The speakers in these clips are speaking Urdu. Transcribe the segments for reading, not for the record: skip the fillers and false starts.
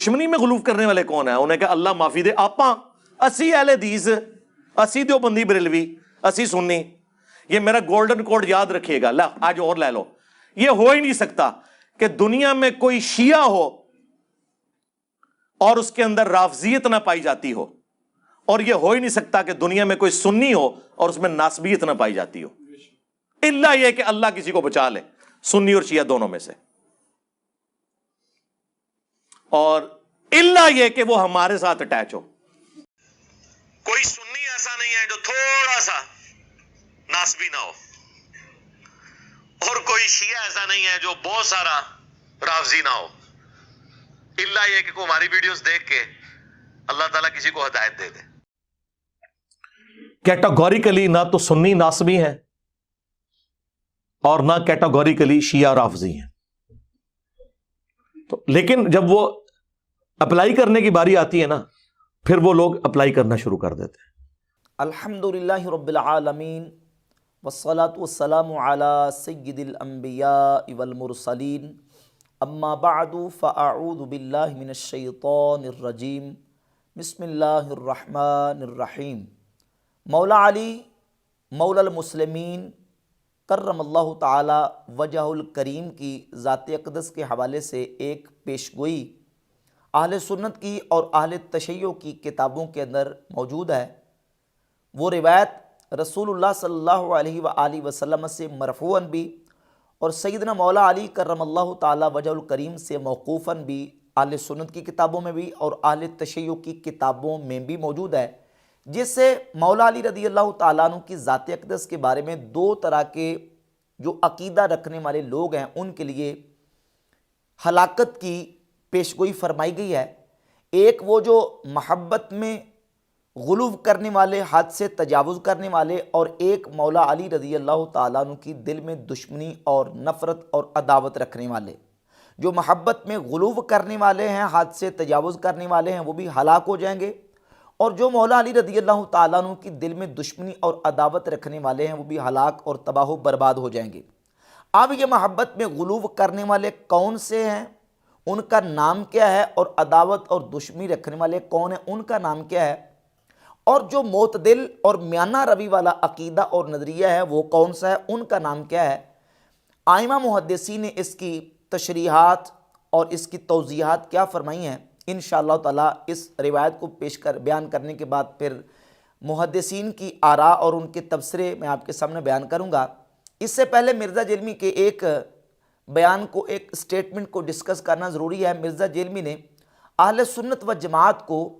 دشمنی میں غلوف کرنے والے کون ہیں؟ انہیں کہا اللہ معافی دے، آپاں اسی اہل حدیث، اسی دیوبندی بریلوی، اسی سنی، یہ میرا گولڈن کوڈ یاد رکھیے گا، آج اور لے لو، یہ ہو ہی نہیں سکتا کہ دنیا میں کوئی شیعہ ہو اور اس کے اندر رافضیت نہ پائی جاتی ہو، اور یہ ہو ہی نہیں سکتا کہ دنیا میں کوئی سنی ہو اور اس میں ناسبیت نہ پائی جاتی ہو، الا یہ کہ اللہ کسی کو بچا لے، سنی اور شیعہ دونوں میں سے، اور الا یہ کہ وہ ہمارے ساتھ اٹیچ ہو۔ کوئی سنی ایسا نہیں ہے جو تھوڑا سا ناسبی نہ ہو، اور کوئی شیعہ ایسا نہیں ہے جو بہت سارا رافضی نہ ہو، الا یہ کہ ہماری ویڈیوز دیکھ کے اللہ تعالیٰ کسی کو ہدایت دے دے۔ کیٹاگوریکلی نہ تو سنی ناسبی ہیں اور نہ کیٹاگوریکلی شیعہ رافضی ہیں، تو لیکن جب وہ اپلائی کرنے کی باری آتی ہے نا، پھر وہ لوگ اپلائی کرنا شروع کر دیتے ہیں۔ الحمدللہ رب العالمین والصلاة والسلام علی سید الانبیاء والمرسلین، اما بعد فاعوذ باللہ من الشیطان الرجیم، بسم اللہ الرحمن الرحیم۔ مولا علی مولا المسلمین کرم اللہ تعالی وجہ الکریم کی ذات اقدس کے حوالے سے ایک پیشگوئی اہل سنت کی اور اہل تشیع کی کتابوں کے اندر موجود ہے۔ وہ روایت رسول اللہ صلی اللہ علیہ وآلہ وسلم سے مرفوعاً بھی اور سیدنا مولا علی کرم اللہ تعالی وجہ الکریم سے موقوفاً بھی اہل سنت کی کتابوں میں بھی اور اہل تشیع کی کتابوں میں بھی موجود ہے، جس سے مولا علی رضی اللہ تعالیٰ عنہ کی ذات اقدس کے بارے میں دو طرح کے جو عقیدہ رکھنے والے لوگ ہیں ان کے لیے ہلاکت کی پیشگوئی فرمائی گئی ہے۔ ایک وہ جو محبت میں غلو کرنے والے، حد سے تجاوز کرنے والے، اور ایک مولا علی رضی اللہ تعالیٰ عنہ کی دل میں دشمنی اور نفرت اور عداوت رکھنے والے۔ جو محبت میں غلو کرنے والے ہیں، حد سے تجاوز کرنے والے ہیں، وہ بھی ہلاک ہو جائیں گے، اور جو مولا علی رضی اللہ تعالیٰ عنہ کی دل میں دشمنی اور عداوت رکھنے والے ہیں، وہ بھی ہلاک اور تباہ و برباد ہو جائیں گے۔ اب یہ محبت میں غلو کرنے والے کون سے ہیں، ان کا نام کیا ہے، اور عداوت اور دشمنی رکھنے والے کون ہیں، ان کا نام کیا ہے، اور جو معتدل اور میانہ روی والا عقیدہ اور نظریہ ہے وہ کون سا ہے، ان کا نام کیا ہے۔ ائمہ محدثین نے اس کی تشریحات اور اس کی توضیحات کیا فرمائی ہیں، انشاءاللہ تعالی اس روایت کو بیان کرنے کے بعد پھر محدثین کی آراء اور ان کے تبصرے میں آپ کے سامنے بیان کروں گا۔ اس سے پہلے مرزا جیلمی کے ایک بیان کو، ایک سٹیٹمنٹ کو ڈسکس کرنا ضروری ہے۔ مرزا جیلمی نے اہل سنت و جماعت کو،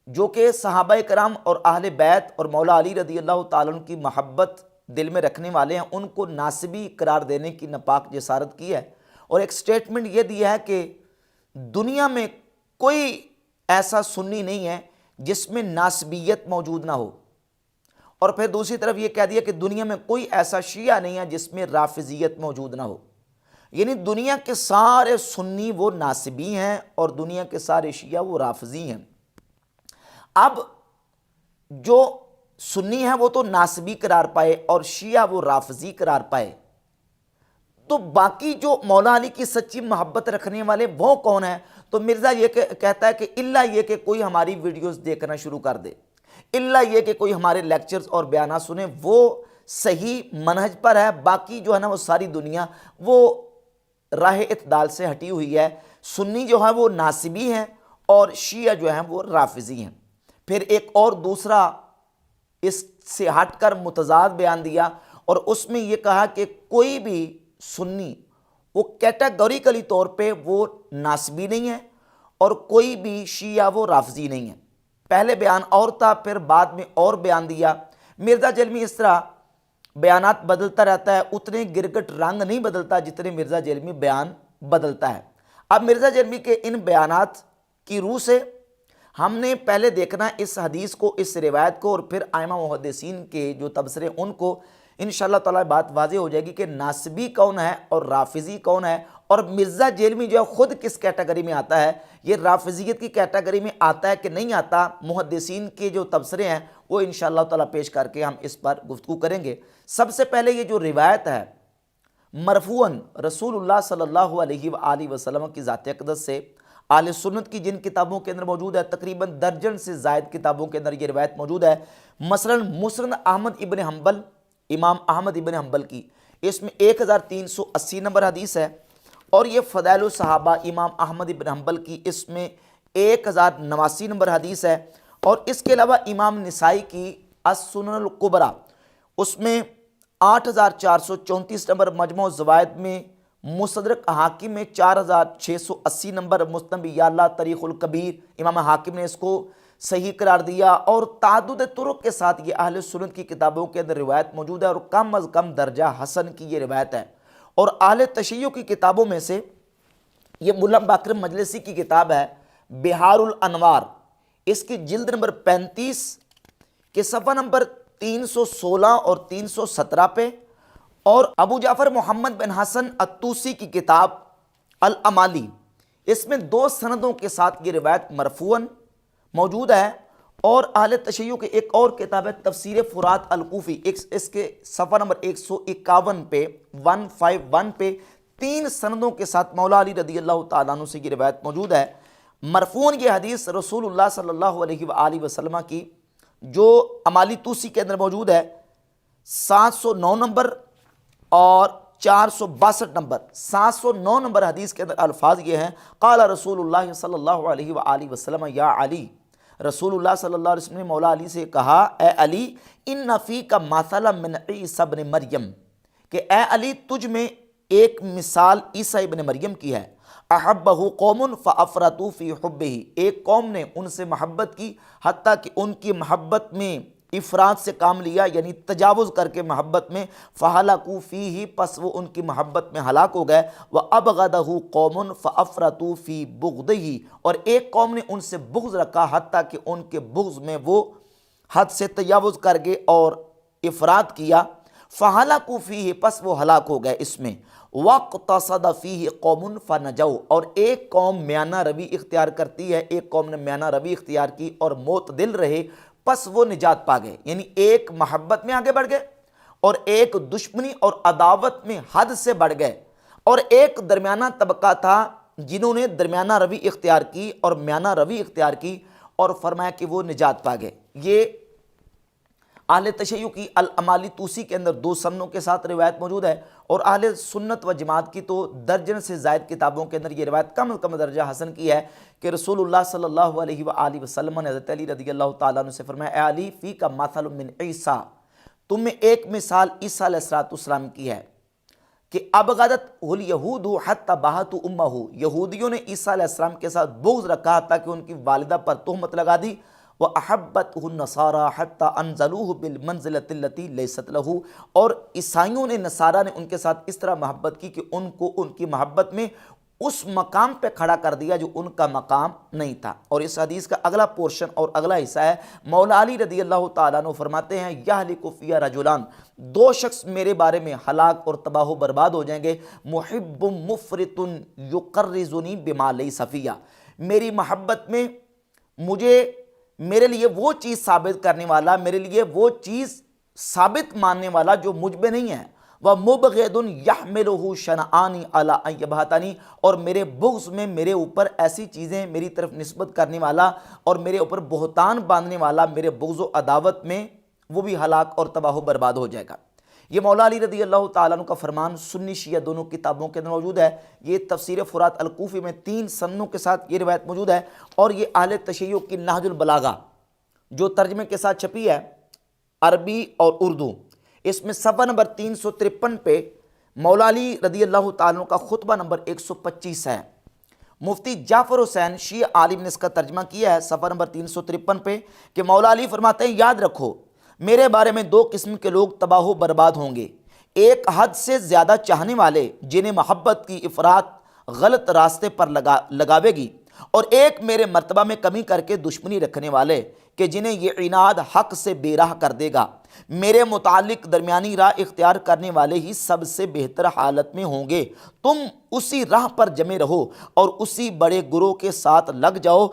جو کہ صحابہ کرام اور اہل بیت اور مولا علی رضی اللہ تعالیٰ عنہ کی محبت دل میں رکھنے والے ہیں، ان کو ناسبی قرار دینے کی ناپاک جسارت کی ہے، اور ایک سٹیٹمنٹ یہ دیا ہے کہ دنیا میں کوئی ایسا سنی نہیں ہے جس میں ناسبیت موجود نہ ہو، اور پھر دوسری طرف یہ کہہ دیا کہ دنیا میں کوئی ایسا شیعہ نہیں ہے جس میں رافضیت موجود نہ ہو، یعنی دنیا کے سارے سنی وہ ناسبی ہیں اور دنیا کے سارے شیعہ وہ رافضی ہیں۔ اب جو سنی ہیں وہ تو ناسبی قرار پائے اور شیعہ وہ رافضی قرار پائے، تو باقی جو مولا علی کی سچی محبت رکھنے والے وہ کون ہیں؟ تو مرزا یہ کہتا ہے کہ الا یہ کہ کوئی ہماری ویڈیوز دیکھنا شروع کر دے، الا یہ کہ کوئی ہمارے لیکچرز اور بیانات سنے، وہ صحیح منہج پر ہے، باقی جو ہے نا وہ ساری دنیا وہ راہ اعتدال سے ہٹی ہوئی ہے، سنی جو ہے وہ ناسبی ہیں اور شیعہ جو ہیں وہ رافضی ہیں۔ پھر ایک اور دوسرا اس سے ہٹ کر متضاد بیان دیا، اور اس میں یہ کہا کہ کوئی بھی سنی وہ کیٹاگوریکلی طور پہ وہ ناسبی نہیں ہے اور کوئی بھی شیعہ وہ رافضی نہیں ہے۔ پہلے بیان اور تھا، پھر بعد میں اور بیان دیا۔ مرزا جیلمی اس طرح بیانات بدلتا رہتا ہے، اتنے گرگٹ رنگ نہیں بدلتا جتنے مرزا جیلمی بیان بدلتا ہے۔ اب مرزا جیلمی کے ان بیانات کی روح سے ہم نے پہلے دیکھنا اس حدیث کو، اس روایت کو، اور پھر ائمہ محدثین کے جو تبصرے ان کو، انشاءاللہ تعالی بات واضح ہو جائے گی کہ ناسبی کون ہے اور رافضی کون ہے، اور مرزا جیلمی جو ہے خود کس کیٹیگری میں آتا ہے، یہ رافضیت کی کیٹیگری میں آتا ہے کہ نہیں آتا۔ محدثین کے جو تبصرے ہیں وہ انشاءاللہ تعالی پیش کر کے ہم اس پر گفتگو کریں گے۔ سب سے پہلے یہ جو روایت ہے مرفوعاً رسول اللہ صلی اللہ علیہ وآلہ وسلم کی ذات اقدس سے اہل سنت کی جن کتابوں کے اندر موجود ہے، تقریباً درجن سے زائد کتابوں کے اندر یہ روایت موجود ہے۔ مثلا مسند احمد ابن حنبل، امام احمد ابن حنبل کی، اس میں 1380 نمبر حدیث ہے، اور یہ فضائل الصحابہ امام احمد ابن حنبل کی، اس میں 1089 نمبر حدیث ہے، اور اس کے علاوہ امام نسائی کی السنن الکبری، اس میں 8434 نمبر، مجموع الزوائد میں، مستدرک حاکم میں 4680 نمبر، مستنبی یعلا تاریخ الکبیر، امام حاکم نے اس کو صحیح قرار دیا، اور تعدد طرق کے ساتھ یہ اہل سنت کی کتابوں کے اندر روایت موجود ہے، اور کم از کم درجہ حسن کی یہ روایت ہے۔ اور اہل تشیع کی کتابوں میں سے یہ ملا باقر مجلسی کی کتاب ہے بہار الانوار، اس کی جلد نمبر 35 کے صفحہ نمبر 316 اور 317 پہ، اور ابو جعفر محمد بن حسن الطوسی کی کتاب الامالی، اس میں 2 سندوں کے ساتھ یہ روایت مرفوعاً موجود ہے۔ اور اہل تشیع کے ایک اور کتاب ہے تفسیر فرات الکوفی، اس کے صفحہ نمبر 151 پہ 151 پہ 3 سندوں کے ساتھ مولا علی رضی اللہ تعالیٰ عنہ سے یہ روایت موجود ہے۔ مرفوعاً یہ حدیث رسول اللہ صلی اللہ علیہ وآلہ وسلم کی جو امالی توسی کے اندر موجود ہے، 709 نمبر اور 462 نمبر، 709 نمبر حدیث کے اندر الفاظ یہ ہیں، قال رسول اللہ صلی اللہ علیہ وآلہ وسلم یا علی، رسول اللہ صلی اللہ علیہ وسلم نے مولا علی سے کہا، اے علی، ان فیک مثلا من عیسی ابن مریم، کہ اے علی تجھ میں ایک مثال عیسیٰ ابن مریم کی ہے، احبہ قوم فافرطوا فی حبہ، ایک قوم نے ان سے محبت کی حتیٰ کہ ان کی محبت میں افراط سے کام لیا، یعنی تجاوز کر کے محبت میں، فہلکوا فیہ، پس وہ ان کی محبت میں ہلاک ہو گئے، وابغضہ قوم فافرطوا فی بغضہ، اور ایک قوم نے ان سے بغض رکھا حتیٰ کہ ان کے بغض میں وہ حد سے تجاوز کر گئے اور افراط کیا، فہلکوا فیہ، پس وہ ہلاک ہو گئے اس میں، واقتصد فیہ قوم فنجوا، اور ایک قوم میانہ روی اختیار کرتی ہے، ایک قوم نے میانہ روی اختیار کی اور معتدل رہے، پس وہ نجات پا گئے، یعنی ایک محبت میں آگے بڑھ گئے، اور ایک دشمنی اور عداوت میں حد سے بڑھ گئے، اور ایک درمیانہ طبقہ تھا جنہوں نے درمیانہ روی اختیار کی اور میانہ روی اختیار کی، اور فرمایا کہ وہ نجات پا گئے۔ یہ اہل تشیع کی الامالی توسی کے اندر 2 سندوں کے ساتھ روایت موجود ہے، اور اہل سنت و جماعت کی تو درجن سے زائد کتابوں کے اندر یہ روایت کم از کم درجہ حسن کی ہے، کہ رسول اللہ صلی اللہ علیہ وآلہ وسلم نے حضرت علی رضی اللہ تعالیٰ عنہ سے فرمایا، اے علی فیک مثل من عیسیٰ، تم میں ایک مثال عیسیٰ علیہ السلام کی ہے، کہ ابغضت الیہود حتی بہت امہ، یہودیوں نے عیسیٰ علیہ السلام کے ساتھ بغض رکھا حتیٰ کہ ان کی والدہ پر تہمت لگا دی، وَأَحَبَّتْهُ النَّصَارَى حَتَّى أَنزَلُوهُ بِالْمَنزِلَةِ الَّتِي لَيْسَتْ لَهُ، اور عیسائیوں نے، نصارہ نے ان کے ساتھ اس طرح محبت کی کہ ان کو ان کی محبت میں اس مقام پہ کھڑا کر دیا جو ان کا مقام نہیں تھا۔ اور اس حدیث کا اگلا پورشن اور اگلا حصہ ہے، مولا علی رضی اللہ تعالیٰ عنہ فرماتے ہیں، یہلک فی رجلان، 2 شخص میرے بارے میں ہلاک اور تباہ و برباد ہو جائیں گے، محب مفرط یقرزنی بما لیس فی، میری محبت میں میرے لیے وہ چیز ثابت کرنے والا، میرے لیے وہ چیز ثابت ماننے والا جو مجھ میں نہیں ہے، وَمُبْغِضٌ يَحْمِلُهُ شَنَآنِ عَلَىٰ أَن يَبْغَضَنِي، اور میرے بغض میں میرے اوپر ایسی چیزیں میری طرف نسبت کرنے والا اور میرے اوپر بہتان باندھنے والا، میرے بغض و عداوت میں وہ بھی ہلاک اور تباہ و برباد ہو جائے گا۔ یہ مولا علی رضی اللہ تعالیٰ عنہ کا فرمان سنی شیعہ دونوں کتابوں کے اندر موجود ہے۔ یہ تفسیر فرات الکوفی میں 3 سندوں کے ساتھ یہ روایت موجود ہے، اور یہ اہل تشیع کی نہج البلاغہ جو ترجمے کے ساتھ چھپی ہے عربی اور اردو، اس میں صفحہ نمبر 353 پہ مولا علی رضی اللہ تعالیٰ عنہ کا خطبہ نمبر 125 ہے۔ مفتی جعفر حسین شیعہ عالم نے اس کا ترجمہ کیا ہے صفحہ نمبر 353 پہ، کہ مولا علی فرماتے ہیں، یاد رکھو میرے بارے میں 2 قسم کے لوگ تباہ و برباد ہوں گے، ایک حد سے زیادہ چاہنے والے جنہیں محبت کی افراط غلط راستے پر لگاوے گی، اور ایک میرے مرتبہ میں کمی کر کے دشمنی رکھنے والے کہ جنہیں یہ عناد حق سے بے راہ کر دے گا۔ میرے متعلق درمیانی راہ اختیار کرنے والے ہی سب سے بہتر حالت میں ہوں گے۔ تم اسی راہ پر جمے رہو اور اسی بڑے گروہ کے ساتھ لگ جاؤ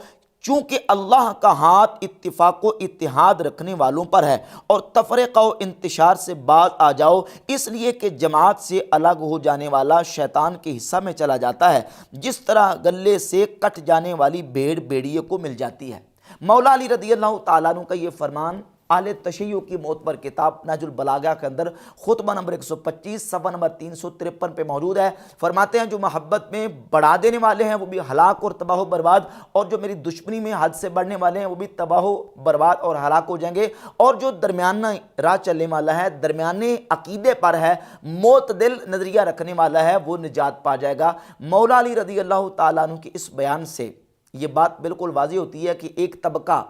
چونکہ اللہ کا ہاتھ اتفاق و اتحاد رکھنے والوں پر ہے اور تفرقہ و انتشار سے باز آ جاؤ، اس لیے کہ جماعت سے الگ ہو جانے والا شیطان کے حصہ میں چلا جاتا ہے، جس طرح گلے سے کٹ جانے والی بھیڑ بھیڑیے کو مل جاتی ہے۔ مولا علی رضی اللہ تعالیٰ عنہ کا یہ فرمان اہل تشیع کی موت پر کتاب نہج البلاغہ کے اندر خطبہ نمبر 125 صفحہ نمبر 353 پہ موجود ہے۔ فرماتے ہیں جو محبت میں بڑھا دینے والے ہیں وہ بھی ہلاک اور تباہ و برباد، اور جو میری دشمنی میں حد سے بڑھنے والے ہیں وہ بھی تباہ و برباد اور ہلاک ہو جائیں گے، اور جو درمیانہ راہ چلنے والا ہے، درمیانے عقیدے پر ہے، معتدل نظریہ رکھنے والا ہے، وہ نجات پا جائے گا۔ مولا علی رضی اللہ تعالیٰ عنہ کی اس بیان سے یہ بات بالکل واضح ہوتی ہے کہ ایک طبقہ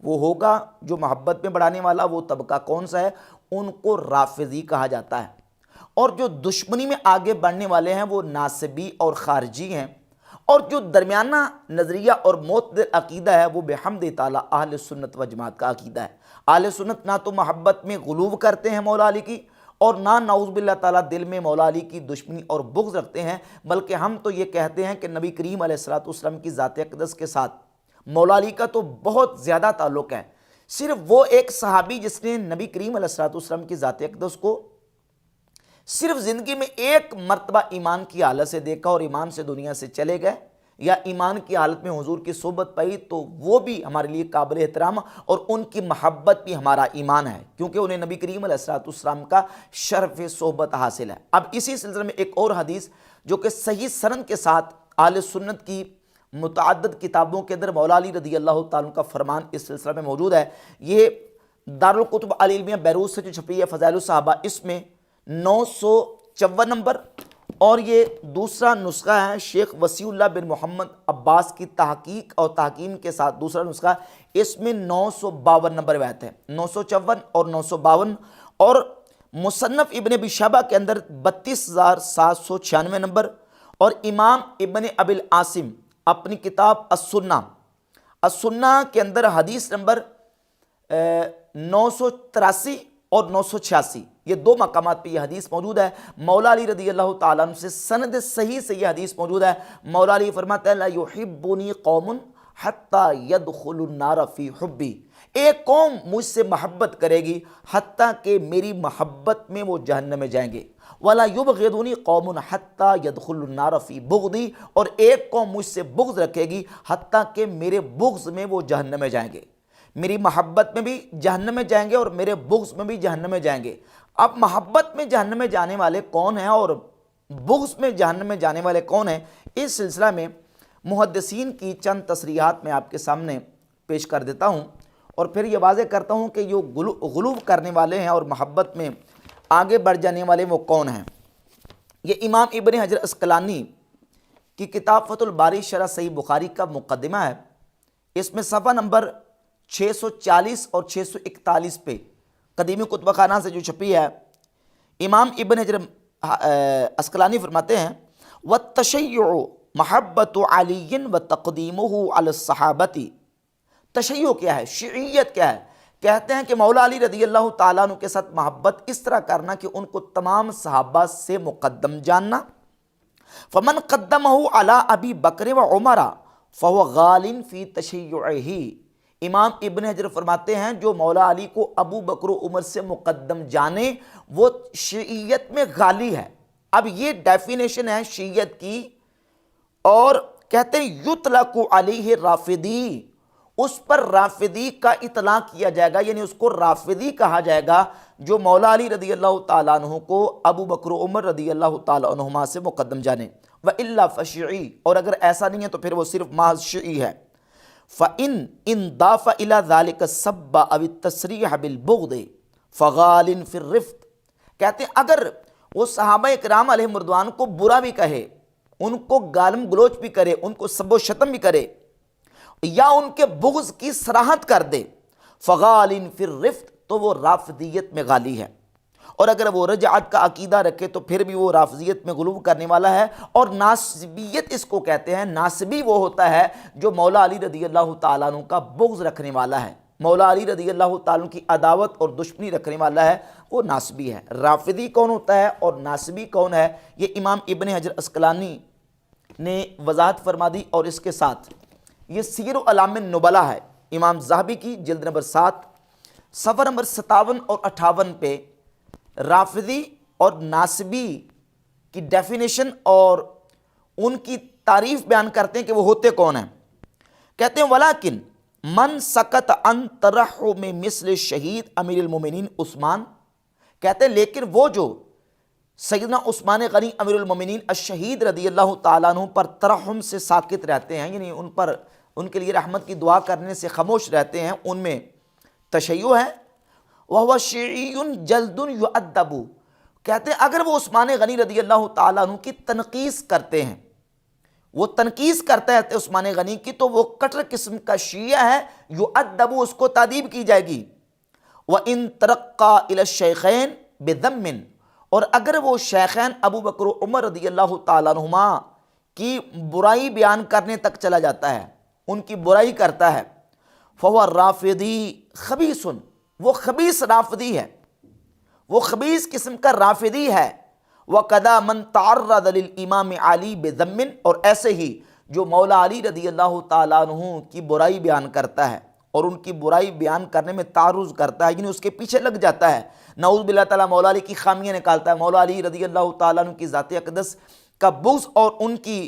وہ ہوگا جو محبت میں بڑھانے والا، وہ طبقہ کون سا ہے؟ ان کو رافضی کہا جاتا ہے، اور جو دشمنی میں آگے بڑھنے والے ہیں وہ ناصبی اور خارجی ہیں، اور جو درمیانہ نظریہ اور معتدل عقیدہ ہے وہ بحمد تعالیٰ اہل سنت و جماعت کا عقیدہ ہے۔ اہل سنت نہ تو محبت میں غلو کرتے ہیں مولا علی کی، اور نہ نعوذ باللہ تعالیٰ دل میں مولا علی کی دشمنی اور بغض رکھتے ہیں، بلکہ ہم تو یہ کہتے ہیں کہ نبی کریم علیہ الصلوۃ والسلام کی ذات اقدس کے ساتھ مولا علی کا تو بہت زیادہ تعلق ہے۔ صرف وہ ایک صحابی جس نے نبی کریم علیہ الصلوۃ والسلام کی ذات اقدس کو صرف زندگی میں ایک مرتبہ ایمان کی حالت سے دیکھا اور ایمان سے دنیا سے چلے گئے، یا ایمان کی حالت میں حضور کی صحبت پائی، تو وہ بھی ہمارے لیے قابل احترام، اور ان کی محبت بھی ہمارا ایمان ہے، کیونکہ انہیں نبی کریم علیہ الصلوۃ والسلام کا شرف صحبت حاصل ہے۔ اب اسی سلسلے میں ایک اور حدیث جو کہ صحیح سند کے ساتھ اہل سنت کی متعدد کتابوں کے اندر مولا علی رضی اللہ تعالیٰ کا فرمان اس سلسلہ میں موجود ہے، یہ دارالکتب العلمیہ بیروت سے جو چھپی ہے فضائل الصحابہ، اس میں 954 نمبر، اور یہ دوسرا نسخہ ہے شیخ وسیع اللہ بن محمد عباس کی تحقیق اور تحکیم کے ساتھ دوسرا نسخہ، اس میں 952 نمبر روایت ہے، 954 اور 952، اور مصنف ابن ابی شیبہ کے اندر 32796 نمبر، اور امام ابن ابی العاصم اپنی کتاب السنہ کے اندر حدیث نمبر 983 اور 986، یہ دو مقامات پہ یہ حدیث موجود ہے۔ مولا علی رضی اللہ تعالیٰ عنہ سے سند صحیح سے یہ حدیث موجود ہے۔ مولا علی فرماتے ہیں لا یحبنی قوم حتی یدخلوا النار فی حبی، ایک قوم مجھ سے محبت کرے گی حتیٰ کہ میری محبت میں وہ جہنم میں جائیں گے، ولا یبغضنی قوم حتی یدخلوا النار فی بغضی، اور ایک قوم مجھ سے بغض رکھے گی حتیٰ کہ میرے بغض میں وہ جہنم میں جائیں گے، میری محبت میں بھی جہنم میں جائیں گے اور میرے بغض میں بھی جہنم میں جائیں گے۔ اب محبت میں جہنم میں جانے والے کون ہیں اور بغض میں جہنم میں جانے والے کون ہیں، اس سلسلہ میں محدثین کی چند تصریحات میں آپ کے سامنے پیش کر دیتا ہوں، اور پھر یہ واضح کرتا ہوں کہ جو غلو کرنے والے ہیں اور محبت میں آگے بڑھ جانے والے وہ کون ہیں۔ یہ امام ابن حجر عسقلانی کی کتاب فتح الباری شرح صحیح بخاری کا مقدمہ ہے، اس میں صفحہ نمبر 640 اور 641 پہ قدیمی کتب خانہ سے جو چھپی ہے، امام ابن حجر عسقلانی فرماتے ہیں وَالتَّشَيُّعُ مَحَبَّةُ عَلِيٍّ وَتَقْدِيمُهُ عَلَى الصَّحَابَةِ، تشیع کیا ہے، شیعیت کیا ہے؟ کہتے ہیں کہ مولا علی رضی اللہ تعالیٰ عنہ کے ساتھ محبت اس طرح کرنا کہ ان کو تمام صحابہ سے مقدم جاننا، فَمَنْ قَدَّمَهُ عَلَىٰ أَبِي بَكْرٍ وَعُمَرَ فَهُوَ غَالٍ فِي تَشَيُّعِهِ۔ امام ابن حجر فرماتے ہیں جو مولا علی کو ابو بکر و عمر سے مقدم جانے وہ شیعیت میں غالی ہے۔ اب یہ ڈیفینیشن ہے شیعیت کی، اور کہتے ہیں یطلق علیہ رافضی، اس پر رافضی کا اطلاق کیا جائے گا، یعنی اس کو رافضی کہا جائے گا جو مولا علی رضی اللہ تعالیٰ عنہ کو ابو بکر و عمر رضی اللہ تعالیٰ عنہما سے مقدم جانے، وَإِلَّا فَشِعِی، اور اگر ایسا نہیں ہے تو پھر وہ صرف محض شیعی ہے۔ فَإِنْ ضَافَ إِلَى ذَلِكَ السَّبَّ أَوِ التَّصْرِيحَ بِالْبُغْضِ فَغَالٍ فِي الرِّفْقِ، کہتے ہیں اگر وہ صحابہ کرام علیہ مردوان کو برا بھی کہے، ان کو گالم گلوچ بھی کرے، ان کو سب و شتم بھی کرے، یا ان کے بغض کی صراحت کر دے، فَغَالٍ فِي الرِّفْقِ، تو وہ رافضیت میں غالی ہے، اور اگر وہ رجعت کا عقیدہ رکھے تو پھر بھی وہ رافضیت میں غلو کرنے والا ہے۔ اور ناصبیت اس کو کہتے ہیں، ناصبی وہ ہوتا ہے جو مولا علی رضی اللہ تعالیٰ عنہ کا بغض رکھنے والا ہے، مولا علی رضی اللہ تعالیٰ عنہ کی عداوت اور دشمنی رکھنے والا ہے، وہ ناصبی ہے۔ رافضی کون ہوتا ہے اور ناصبی کون ہے، یہ امام ابن حجر عسقلانی نے وضاحت فرما دی، اور اس کے ساتھ یہ سیر اعلام النبلا ہے امام ذہبی کی، جلد نمبر 7 صفحہ نمبر 57 اور 58 پہ رافضی اور ناصبی کی ڈیفینیشن اور ان کی تعریف بیان کرتے ہیں کہ وہ ہوتے کون ہیں۔ کہتے ہیں ولیکن من سکت عن ترحم مثل شہید امیر المومنین عثمان، کہتے ہیں لیکن وہ جو سیدنا عثمان غنی امیر المومنین الشہید رضی اللہ تعالیٰ عنہ پر ترحم سے ساکت رہتے ہیں، یعنی ان کے لیے رحمت کی دعا کرنے سے خاموش رہتے ہیں، ان میں تشیع ہے۔ وَهُوَ شِیعٌ جَلْدٌ يُعَدَّبُ، کہتے ہیں اگر وہ عثمان غنی رضی اللہ تعالیٰ عنہ کی تنقیص کرتے ہیں، وہ تنقیص کرتا ہے عثمان غنی کی، تو وہ کٹر قسم کا شیعہ ہے، یعدب، اس کو تعدیب کی جائے گی۔ وَإِن تَرَقَّى إِلَى الشَّيْخَيْنِ بِذَمٍّ، اور اگر وہ شیخین ابو بکر و عمر رضی اللہ تعالیٰ عنہما کی برائی بیان کرنے تک چلا جاتا ہے، ان کی برائی کرتا ہے، فَهُوَ الرَّافِضِي خَبِيثٌ، وہ خبیث رافضی ہے، وہ خبیث قسم کا رافضی ہے۔ وَقَدَا مَنْ تَعَرَّضَ لِلْإِمَامِ عَلِي بِذَمٍّ، اور ایسے ہی جو مولا علی رضی اللہ تعالیٰ عنہ کی برائی بیان کرتا ہے اور ان کی برائی بیان کرنے میں تعرض کرتا ہے، یعنی اس کے پیچھے لگ جاتا ہے، نعوذ باللہ تعالیٰ مولا علی کی خامیاں نکالتا ہے، مولا علی رضی اللہ تعالیٰ عنہ کی ذات اقدس کا بغض اور ان کی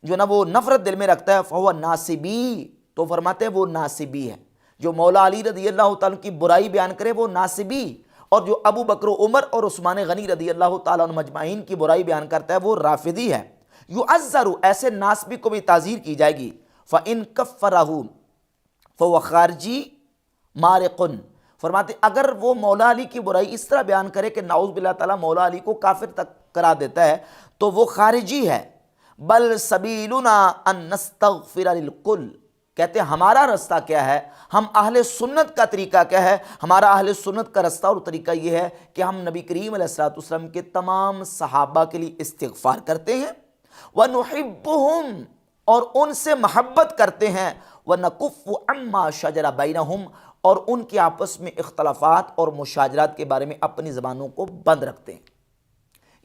جو نا وہ نفرت دل میں رکھتا ہے، فَهُوَ ناصبی، تو فرماتے ہیں وہ ناصبی ہے۔ جو مولا علی رضی اللہ تعالیٰ عنہ کی برائی بیان کرے وہ ناصبی، اور جو ابو بکر و عمر اور عثمان غنی رضی اللہ تعالیٰ عنہ مجمعین کی برائی بیان کرتا ہے وہ رافضی ہے۔ یعذر، ایسے ناصبی کو بھی تعزیر کی جائے گی۔ فَإِن كَفَّرَهُ فَهُوَ خَارِجِي مَارِقٌ، فرماتے اگر وہ مولا علی کی برائی اس طرح بیان کرے کہ نعوذ باللہ تعالیٰ مولا علی کو کافر تک کرا دیتا ہے تو وہ خارجی ہے۔ بل سبیلنا ان نستغفر للکل، کہتے ہیں ہمارا رستہ کیا ہے، ہم اہل سنت کا طریقہ کیا ہے، ہمارا اہل سنت کا رستہ اور طریقہ یہ ہے کہ ہم نبی کریم علیہ الصلوۃ والسلام کے تمام صحابہ کے لیے استغفار کرتے ہیں، وَنُحِبُّهُمْ، اور ان سے محبت کرتے ہیں، وَنَكُفُّ عَمَّا شَجَرَ بَيْنَهُمْ، اور ان کے آپس میں اختلافات اور مشاجرات کے بارے میں اپنی زبانوں کو بند رکھتے ہیں۔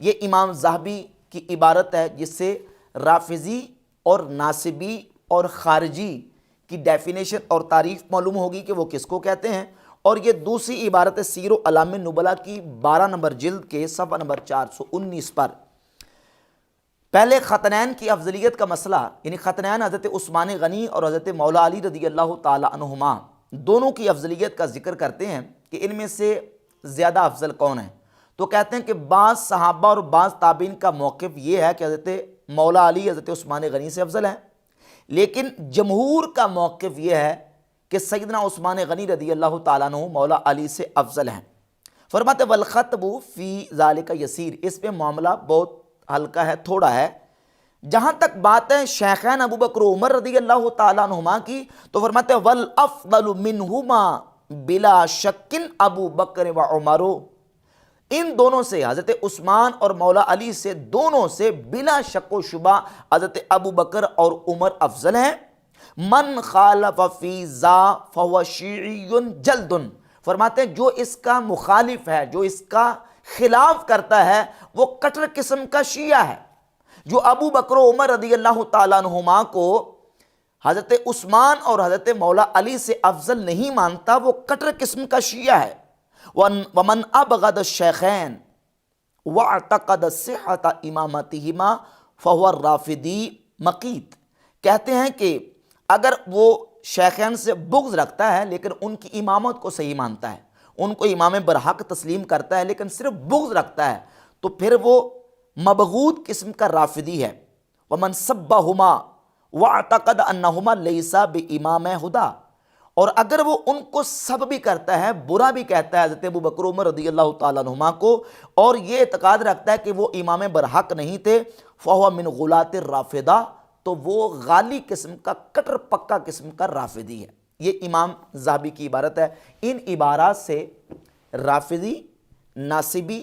یہ امام ذہبی کی عبارت ہے جس سے رافضی اور ناصبی اور خارجی کی ڈیفینیشن اور تعریف معلوم ہوگی کہ وہ کس کو کہتے ہیں۔ اور یہ دوسری عبارت سیر و اعلام النبلا کی 12 نمبر جلد کے صفحہ نمبر 419 پر پہلے ختنین کی افضلیت کا مسئلہ، یعنی ختنین حضرت عثمان غنی اور حضرت مولا علی رضی اللہ تعالی عنہما دونوں کی افضلیت کا ذکر کرتے ہیں کہ ان میں سے زیادہ افضل کون ہے، تو کہتے ہیں کہ بعض صحابہ اور بعض تابعین کا موقف یہ ہے کہ حضرت مولا علی حضرت عثمان غنی سے افضل ہیں، لیکن جمہور کا موقف یہ ہے کہ سیدنا عثمان غنی رضی اللہ تعالیٰ عنہ مولا علی سے افضل ہیں۔ فرماتے والخطب فی ذالک یسیر، اس پہ معاملہ بہت ہلکا ہے، تھوڑا ہے۔ جہاں تک بات ہے شیخین ابو بکر و عمر رضی اللہ تعالیٰ عنہما کی، تو فرماتے والافضل منہما بلا شک ابو بکر و عمر، ان دونوں سے حضرت عثمان اور مولا علی سے دونوں سے بلا شک و شبہ حضرت ابو بکر اور عمر افضل ہیں۔ من خالف فی ذا فهو شیعی جلد، فرماتے ہیں جو اس کا مخالف ہے، جو اس کا خلاف کرتا ہے وہ کٹر قسم کا شیعہ ہے۔ جو ابو بکر و عمر رضی اللہ تعالیٰ عنہما کو حضرت عثمان اور حضرت مولا علی سے افضل نہیں مانتا وہ کٹر قسم کا شیعہ ہے۔ ومن ابغض الشیخین واعتقد صحت امامتہما فهو الرافضی مقیت، کہتے ہیں کہ اگر وہ شیخین سے بغض رکھتا ہے لیکن ان کی امامت کو صحیح مانتا ہے، ان کو امام برحق تسلیم کرتا ہے لیکن صرف بغض رکھتا ہے، تو پھر وہ مبغوض قسم کا رافضی ہے۔ ومن سبہما واعتقد انہما لیسا بامام ہدی، اور اگر وہ ان کو سب بھی کرتا ہے، برا بھی کہتا ہے حضرت ابو بکر عمر رضی اللہ تعالیٰ عنہما کو، اور یہ اعتقاد رکھتا ہے کہ وہ امام برحق نہیں تھے، فہو من غلاۃ الرافضہ، تو وہ غالی قسم کا کٹر پکا قسم کا رافضی ہے۔ یہ امام ذہبی کی عبارت ہے۔ ان عبارات سے رافضی، ناصبی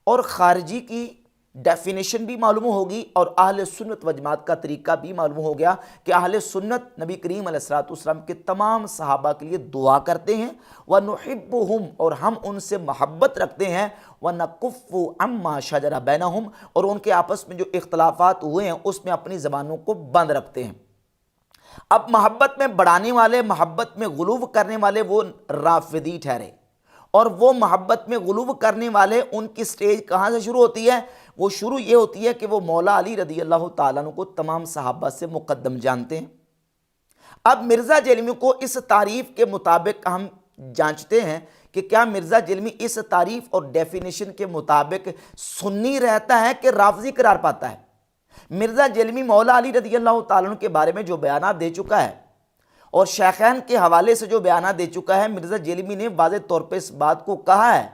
اور خارجی کی ڈیفینیشن بھی معلوم ہوگی اور اہل سنت و جماعت کا طریقہ بھی معلوم ہو گیا کہ اہل سنت نبی کریم علیہ الصلوۃ والسلام کے تمام صحابہ کے لیے دعا کرتے ہیں، وَنُحِبُّهُمْ، اور ہم ان سے محبت رکھتے ہیں، وَنَكُفُّ عَمَّا شَجَرَ بَيْنَهُمْ، اور ان کے آپس میں جو اختلافات ہوئے ہیں اس میں اپنی زبانوں کو بند رکھتے ہیں۔ اب محبت میں بڑھانے والے، محبت میں غلو کرنے والے وہ رافضی ٹھہرے، اور وہ محبت میں غلو کرنے والے ان کی سٹیج کہاں سے شروع ہوتی ہے؟ وہ شروع یہ ہوتی ہے کہ وہ مولا علی رضی اللہ تعالیٰ عنہ کو تمام صحابہ سے مقدم جانتے ہیں۔ اب مرزا جیلمی کو اس تعریف کے مطابق ہم جانچتے ہیں کہ کیا مرزا جیلمی اس تعریف اور ڈیفینیشن کے مطابق سنی رہتا ہے کہ رافضی قرار پاتا ہے؟ مرزا جیلمی مولا علی رضی اللہ تعالیٰ عنہ کے بارے میں جو بیانات دے چکا ہے اور شیخین کے حوالے سے جو بیانات دے چکا ہے، مرزا جیلمی نے واضح طور پہ اس بات کو کہا ہے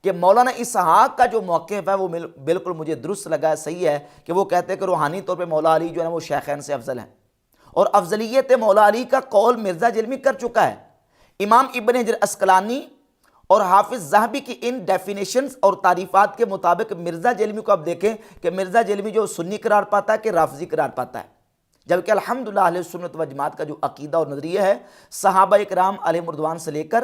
کہ مولانا اسحاق کا جو موقف ہے وہ بالکل مجھے درست لگا ہے، صحیح ہے، کہ وہ کہتے ہیں کہ روحانی طور پہ مولا علی جو ہے وہ شیخین سے افضل ہیں، اور افضلیت مولا علی کا قول مرزا جیلمی کر چکا ہے۔ امام ابن حجر عسقلانی اور حافظ ذہبی کی ان ڈیفینیشنز اور تعریفات کے مطابق مرزا جیلمی کو اب دیکھیں کہ مرزا جیلمی جو سنی قرار پاتا ہے کہ رافضی قرار پاتا ہے، جبکہ الحمدللہ اہل سنت و جماعت کا جو عقیدہ اور نظریہ ہے، صحابہ کرام علیہم رضوان سے لے کر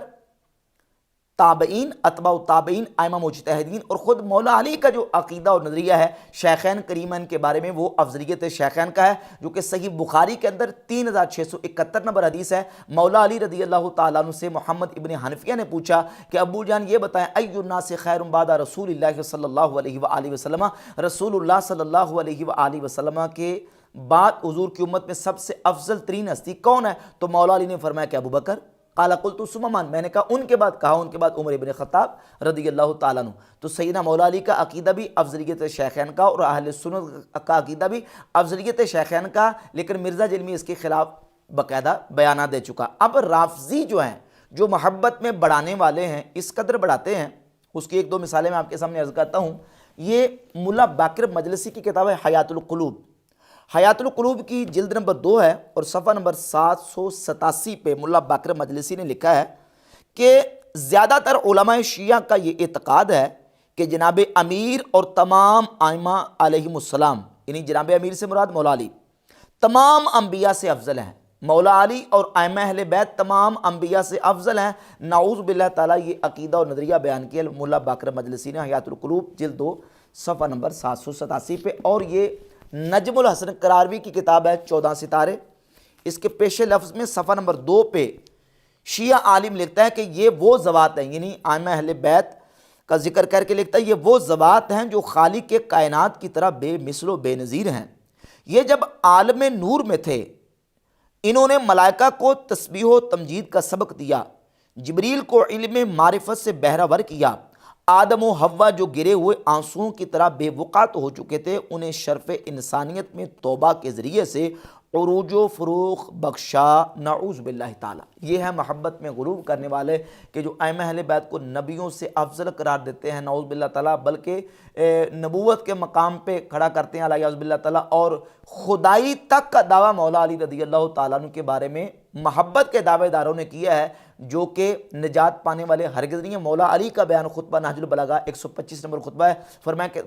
تابعین، اتباع تابعین، ائمہ مجتہدین اور خود مولا علی کا جو عقیدہ اور نظریہ ہے شیخین کریمین کے بارے میں، وہ افضلیت شیخین کا ہے، جو کہ صحیح بخاری کے اندر 3671 نمبر حدیث ہے۔ مولا علی رضی اللہ تعالیٰ عنہ سے محمد ابن حنفیہ نے پوچھا کہ ابو جان یہ بتائیں، ای الناس خیر بعد رسول اللہ صلی اللہ علیہ وآلہ وسلم، رسول اللہ صلی اللہ علیہ وآلہ وسلم کے بعد حضور کی امت میں سب سے افضل ترین ہستی کون ہے؟ تو مولا علی نے فرمایا کہ ابو بکر۔ قال قلت ثم من، میں نے کہا ان کے بعد، کہا ان کے بعد عمر ابن خطاب رضی اللہ تعالیٰ عنہ۔ تو سیدنا مولا علی کا عقیدہ بھی افضلیت شیخین کا اور اہل سنت کا عقیدہ بھی افضلیت شیخین کا، لیکن مرزا جیلمی اس کے خلاف باقاعدہ بیانات دے چکا۔ اب رافضی جو ہیں، جو محبت میں بڑھانے والے ہیں، اس قدر بڑھاتے ہیں، اس کی ایک دو مثالیں میں آپ کے سامنے عرض کرتا ہوں۔ یہ ملا باقر مجلسی کی کتاب ہے حیات القلوب، حیات القلوب کی جلد نمبر 2 ہے اور صفحہ نمبر 787 پہ ملا باقر مجلسی نے لکھا ہے کہ زیادہ تر علماء شیعہ کا یہ اعتقاد ہے کہ جناب امیر اور تمام ائمہ علیہم السلام، یعنی جناب امیر سے مراد مولا علی، تمام انبیاء سے افضل ہیں۔ مولا علی اور ائمہ اہل بیت تمام انبیاء سے افضل ہیں، نعوذ باللہ تعالیٰ۔ یہ عقیدہ اور نظریہ بیان کیا ملا باقر مجلسی نے حیات القلوب جلد 2 صفحہ نمبر 787 پہ، اور یہ نجم الحسن قراروی کی کتاب ہے 14 ستارے، اس کے پیش لفظ میں صفحہ نمبر 2 پہ شیعہ عالم لکھتا ہے کہ یہ وہ ذوات ہیں، یعنی ائمہ اہل بیت کا ذکر کر کے لکھتا ہے یہ وہ ذوات ہیں جو خالق کے کائنات کی طرح بے مثل و بے نظیر ہیں۔ یہ جب عالم نور میں تھے، انہوں نے ملائکہ کو تسبیح و تمجید کا سبق دیا، جبریل کو علم معرفت سے بہرہ ور کیا، آدم و حوا جو گرے ہوئے آنسوؤں کی طرح بے وقعت ہو چکے تھے، انہیں شرف انسانیت میں توبہ کے ذریعے سے عروج و فروغ بخشا، نعوذ باللہ تعالیٰ۔ یہ ہے محبت میں غلو کرنے والے کہ جو ائمہ اہل بیت کو نبیوں سے افضل قرار دیتے ہیں، نعوذ باللہ تعالیٰ، بلکہ نبوت کے مقام پہ کھڑا کرتے ہیں علیہ باللہ تعالیٰ، اور خدائی تک کا دعویٰ مولا علی رضی اللہ تعالیٰ عنہ کے بارے میں محبت کے دعوے داروں نے کیا ہے، جو کہ نجات پانے والے ہرگز نہیں ہیں۔ مولا علی کا بیان خطبہ نہج البلاغہ 125 نمبر خطبہ ہے،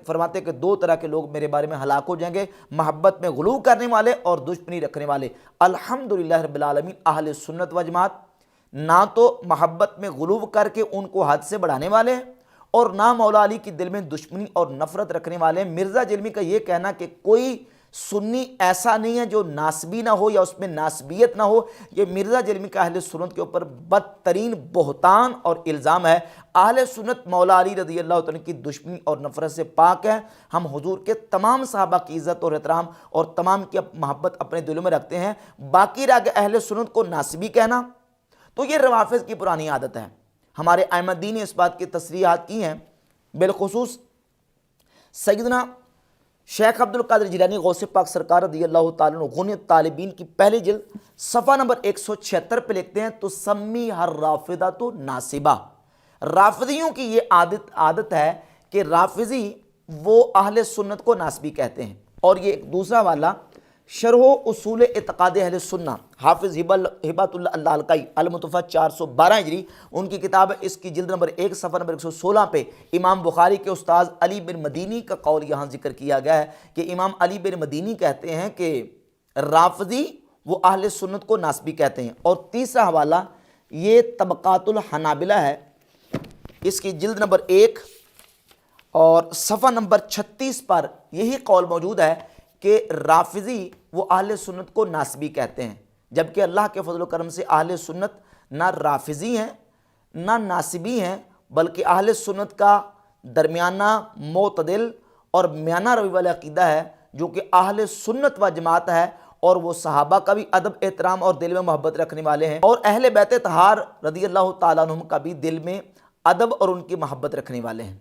فرماتے کہ 2 طرح کے لوگ میرے بارے میں ہلاک ہو جائیں گے، محبت میں غلو کرنے والے اور دشمنی رکھنے والے۔ الحمدللہ رب العالمین، اہل سنت و جماعت نہ تو محبت میں غلو کر کے ان کو حد سے بڑھانے والے ہیں، اور نہ مولا علی کی دل میں دشمنی اور نفرت رکھنے والے ہیں۔ مرزا جیلمی کا یہ کہنا کہ کوئی سنی ایسا نہیں ہے جو ناسبی نہ ہو یا اس میں ناسبیت نہ ہو، یہ مرزا جیلمی کا اہل سنت کے اوپر بدترین بہتان اور الزام ہے۔ اہل سنت مولا علی رضی اللہ عنہ کی دشمنی اور نفرت سے پاک ہے۔ ہم حضور کے تمام صحابہ کی عزت اور احترام اور تمام کی محبت اپنے دلوں میں رکھتے ہیں۔ باقی رہ گئے اہل سنت کو ناسبی کہنا، تو یہ روافض کی پرانی عادت ہے۔ ہمارے ائمہ دین نے اس بات کی تصریحات کی ہیں، بالخصوص سیدنا شیخ عبد القادر جیلانی غوث پاک سرکار رضی اللہ تعالیٰ عنہ غنیت طالبین کی پہلی جلد صفحہ نمبر 176 پہ لکھتے ہیں، تو سمی ہر رافضہ تو ناصبہ۔ رافضیوں کی یہ عادت ہے کہ رافضی وہ اہل سنت کو ناسبی کہتے ہیں۔ اور یہ ایک دوسرا والا شرح و اصول اعتقاد اہل سنہ، حافظ ہبۃ اللہ اللالکائی المتوفیٰ 412 ہجری، ان کی کتاب ہے، اس کی جلد نمبر 1 صفحہ نمبر 116 پہ امام بخاری کے استاذ علی بن مدینی کا قول یہاں ذکر کیا گیا ہے کہ امام علی بن مدینی کہتے ہیں کہ رافضی وہ اہل سنت کو ناسبی کہتے ہیں۔ اور تیسرا حوالہ یہ طبقات الحنابلہ ہے، اس کی جلد نمبر 1 اور صفحہ نمبر 36 پر یہی قول موجود ہے کہ رافضی وہ اہل سنت کو ناسبی کہتے ہیں، جبکہ اللہ کے فضل و کرم سے اہل سنت نہ رافضی ہیں نہ ناصبی ہیں، بلکہ اہل سنت کا درمیانہ معتدل اور میانہ روی والا عقیدہ ہے، جو کہ اہل سنت و جماعت ہے، اور وہ صحابہ کا بھی ادب احترام اور دل میں محبت رکھنے والے ہیں، اور اہل بیت طہار رضی اللہ تعالیٰ عنہم کا بھی دل میں ادب اور ان کی محبت رکھنے والے ہیں۔